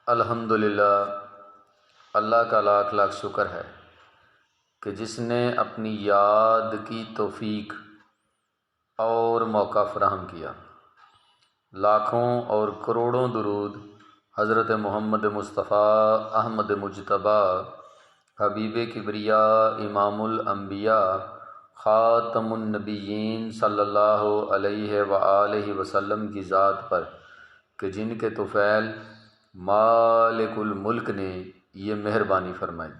الحمدللہ، اللہ کا لاکھ لاکھ شکر ہے کہ جس نے اپنی یاد کی توفیق اور موقع فراہم کیا۔ لاکھوں اور کروڑوں درود حضرت محمد مصطفیٰ احمد مجتبیٰ حبیب کبریاء امام الانبیاء خاتم النبیین صلی اللہ علیہ وآلہ وسلم کی ذات پر کہ جن کے طفیل مالک الملک نے یہ مہربانی فرمائی۔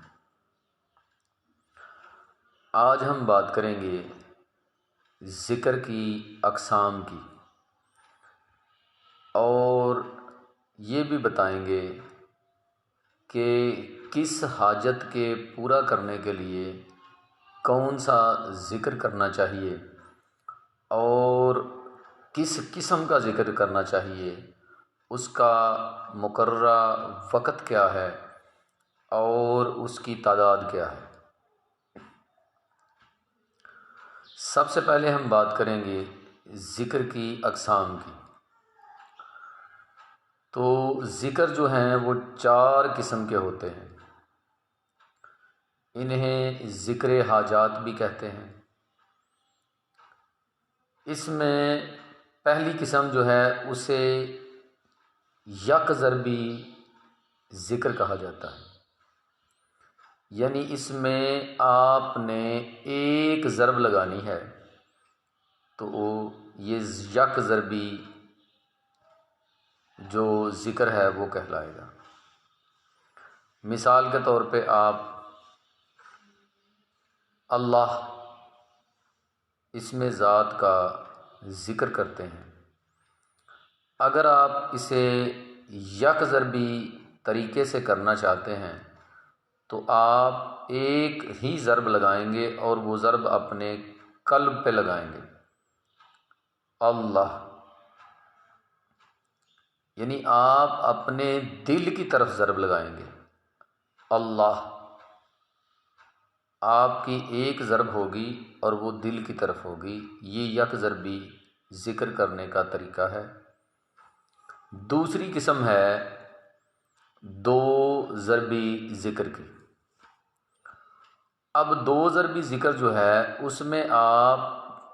آج ہم بات کریں گے ذکر کی اقسام کی، اور یہ بھی بتائیں گے کہ کس حاجت کے پورا کرنے کے لیے کون سا ذکر کرنا چاہیے اور کس قسم کا ذکر کرنا چاہیے، اس کا مقررہ وقت کیا ہے اور اس کی تعداد کیا ہے۔ سب سے پہلے ہم بات کریں گے ذکر کی اقسام کی۔ تو ذکر جو ہیں وہ 4 قسم کے ہوتے ہیں۔ انہیں ذکر حاجات بھی کہتے ہیں۔ اس میں پہلی قسم جو ہے اسے یک ضربی ذکر کہا جاتا ہے، یعنی اس میں آپ نے ایک ضرب لگانی ہے تو یہ یک ضربی جو ذکر ہے وہ کہلائے گا۔ مثال کے طور پہ آپ اللہ اسم ذات کا ذکر کرتے ہیں، اگر آپ اسے یک ضربی طریقے سے کرنا چاہتے ہیں تو آپ ایک ہی ضرب لگائیں گے اور وہ ضرب اپنے قلب پہ لگائیں گے، اللہ، یعنی آپ اپنے دل کی طرف ضرب لگائیں گے، اللہ۔ آپ کی ایک ضرب ہوگی اور وہ دل کی طرف ہوگی۔ یہ یک ضربی ذکر کرنے کا طریقہ ہے۔ دوسری قسم ہے 2 ضربی ذکر کی۔ اب 2 ضربی ذکر جو ہے اس میں آپ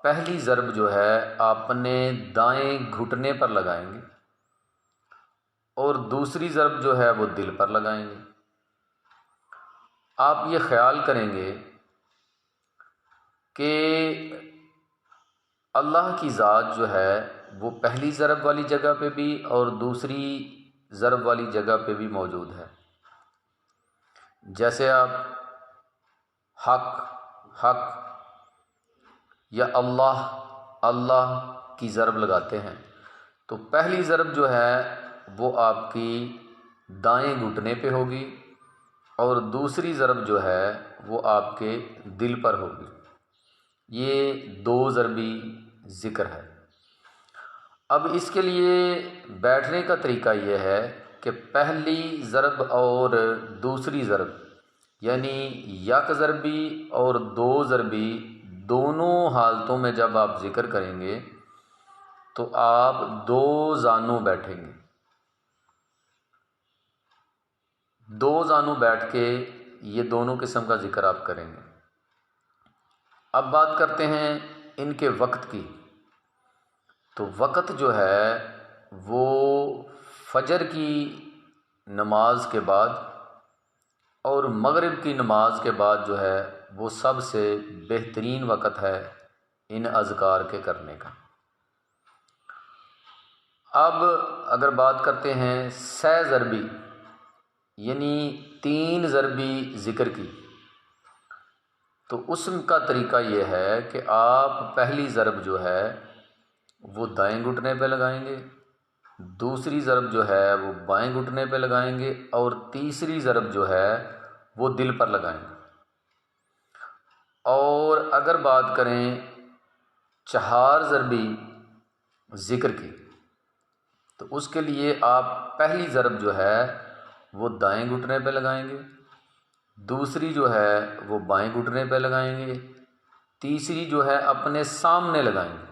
پہلی ضرب جو ہے اپنے دائیں گھٹنے پر لگائیں گے اور دوسری ضرب جو ہے وہ دل پر لگائیں گے۔ آپ یہ خیال کریں گے کہ اللہ کی ذات جو ہے وہ پہلی ضرب والی جگہ پہ بھی اور دوسری ضرب والی جگہ پہ بھی موجود ہے۔ جیسے آپ حق حق یا اللہ اللہ کی ضرب لگاتے ہیں تو پہلی ضرب جو ہے وہ آپ کی دائیں گھٹنے پہ ہوگی اور دوسری ضرب جو ہے وہ آپ کے دل پر ہوگی۔ یہ 2 ضربی ذکر ہے۔ اب اس کے لیے بیٹھنے کا طریقہ یہ ہے کہ پہلی ضرب اور دوسری ضرب یعنی یک ضربی اور 2 ضربی دونوں حالتوں میں جب آپ ذکر کریں گے تو آپ 2 زانوں بیٹھیں گے، 2 زانوں بیٹھ کے یہ دونوں قسم کا ذکر آپ کریں گے۔ اب بات کرتے ہیں ان کے وقت کی۔ تو وقت جو ہے وہ فجر کی نماز کے بعد اور مغرب کی نماز کے بعد جو ہے وہ سب سے بہترین وقت ہے ان اذکار کے کرنے کا۔ اب اگر بات کرتے ہیں 3 ضربی یعنی 3 ضربی ذکر کی، تو اس کا طریقہ یہ ہے کہ آپ پہلی ضرب جو ہے وہ دائیں گھٹنے پہ لگائیں گے، دوسری ضرب جو ہے وہ بائیں گھٹنے پہ لگائیں گے اور تیسری ضرب جو ہے وہ دل پر لگائیں گے۔ اور اگر بات کریں 4 ضربی ذکر کی تو اس کے لیے آپ پہلی ضرب جو ہے وہ دائیں گھٹنے پہ لگائیں گے، دوسری جو ہے وہ بائیں گھٹنے پہ لگائیں گے، تیسری جو ہے اپنے سامنے لگائیں گے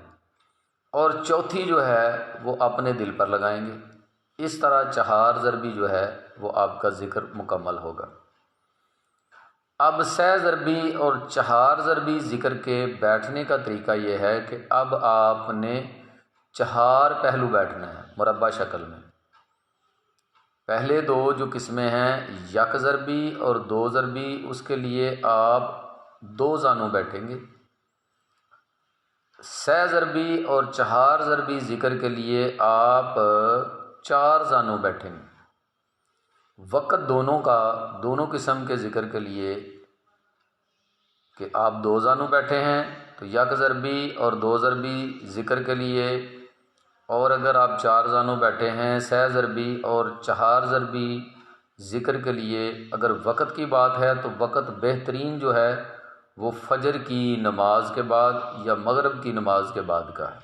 اور چوتھی جو ہے وہ اپنے دل پر لگائیں گے۔ اس طرح 4 ضربی جو ہے وہ آپ کا ذکر مکمل ہوگا۔ اب 6 ضربی اور 4 ضربی ذکر کے بیٹھنے کا طریقہ یہ ہے کہ اب آپ نے 4 پہلو بیٹھنا ہے مربع شکل میں۔ پہلے 2 جو قسمیں ہیں 1 ضربی اور 2 ضربی، اس کے لیے آپ 2 زانوں بیٹھیں گے۔ 6 ضربی اور 4 ضربی ذکر کے لیے آپ 4 زانوں بیٹھیں گے۔ وقت دونوں قسم کے ذکر کے لیے کہ آپ 2 زانوں بیٹھے ہیں تو 1 ضربی اور 2 ضربی ذکر کے لیے، اور اگر آپ 4 زانوں بیٹھے ہیں 6 ضربی اور 4 ضربی ذکر کے لیے، اگر وقت کی بات ہے تو وقت بہترین جو ہے وہ فجر کی نماز کے بعد یا مغرب کی نماز کے بعد کا ہے۔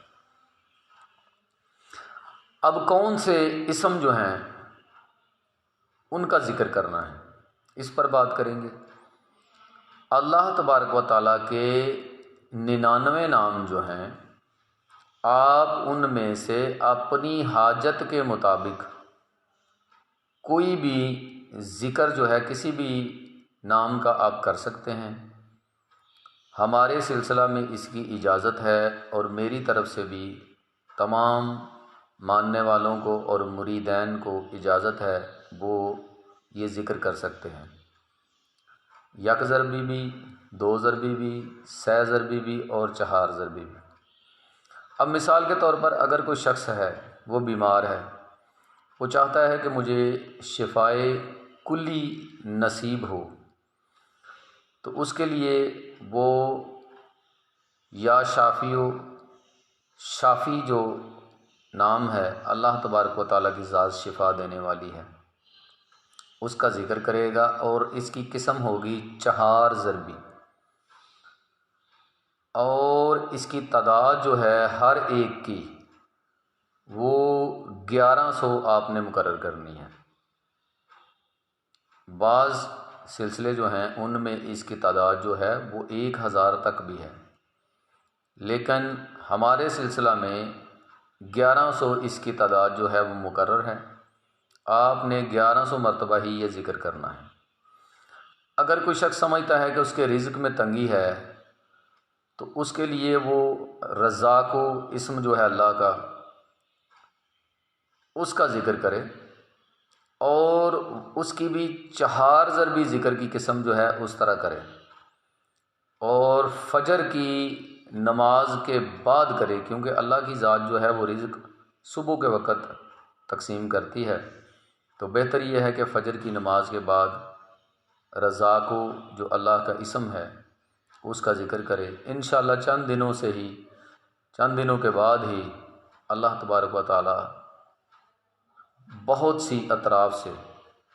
اب کون سے اسم جو ہیں ان کا ذکر کرنا ہے، اس پر بات کریں گے۔ اللہ تبارک و تعالیٰ کے 99 نام جو ہیں، آپ ان میں سے اپنی حاجت کے مطابق کوئی بھی ذکر جو ہے کسی بھی نام کا آپ کر سکتے ہیں۔ ہمارے سلسلہ میں اس کی اجازت ہے، اور میری طرف سے بھی تمام ماننے والوں کو اور مریدین کو اجازت ہے، وہ یہ ذکر کر سکتے ہیں۔ 1 ضربی بھی، 2 ضربی بھی، 6 ضربی بھی اور 4 ضربی بھی۔ اب مثال کے طور پر اگر کوئی شخص ہے وہ بیمار ہے، وہ چاہتا ہے کہ مجھے شفائے کلی نصیب ہو، تو اس کے لیے وہ یا شافی جو نام ہے اللہ تبارک و تعالیٰ کی ذات شفا دینے والی ہے، اس کا ذکر کرے گا، اور اس کی قسم ہوگی 4 ضربی، اور اس کی تعداد جو ہے ہر ایک کی وہ 1100 آپ نے مقرر کرنی ہے۔ بعض سلسلے جو ہیں ان میں اس کی تعداد جو ہے وہ 1000 تک بھی ہے، لیکن ہمارے سلسلہ میں 1100 اس کی تعداد جو ہے وہ مقرر ہے۔ آپ نے 1100 مرتبہ ہی یہ ذکر کرنا ہے۔ اگر کوئی شخص سمجھتا ہے کہ اس کے رزق میں تنگی ہے تو اس کے لیے وہ رزاق اسم جو ہے اللہ کا، اس کا ذکر کرے، اور اس کی بھی 4 ضربی ذکر کی قسم جو ہے اس طرح کرے، اور فجر کی نماز کے بعد کرے، کیونکہ اللہ کی ذات جو ہے وہ رزق صبح کے وقت تقسیم کرتی ہے، تو بہتر یہ ہے کہ فجر کی نماز کے بعد رزاق جو اللہ کا اسم ہے اس کا ذکر کرے۔ انشاءاللہ چند دنوں کے بعد ہی اللہ تبارک و تعالی بہت سی اطراف سے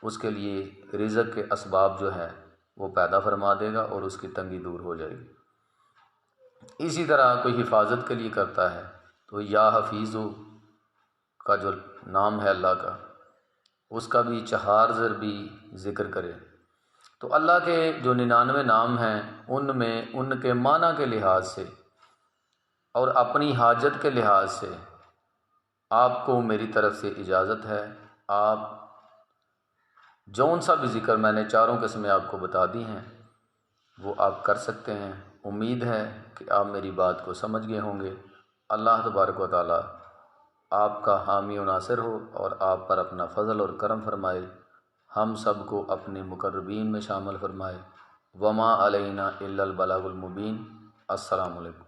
اس کے لیے رزق کے اسباب جو ہے وہ پیدا فرما دے گا، اور اس کی تنگی دور ہو جائے گی۔ اسی طرح کوئی حفاظت کے لیے کرتا ہے تو یا حفیظ کا جو نام ہے اللہ کا، اس کا بھی 4 ضربی ذکر کرے۔ تو اللہ کے جو 99 نام ہیں ان میں ان کے معنی کے لحاظ سے اور اپنی حاجت کے لحاظ سے آپ کو میری طرف سے اجازت ہے، آپ جون سا بھی ذکر میں نے 4 قسمیں آپ کو بتا دی ہیں وہ آپ کر سکتے ہیں۔ امید ہے کہ آپ میری بات کو سمجھ گئے ہوں گے۔ اللہ تبارک و تعالی آپ کا حامی و ناصر ہو، اور آپ پر اپنا فضل اور کرم فرمائے، ہم سب کو اپنے مقربین میں شامل فرمائے۔ وما علینا الا البلاغ المبین۔ السلام علیکم۔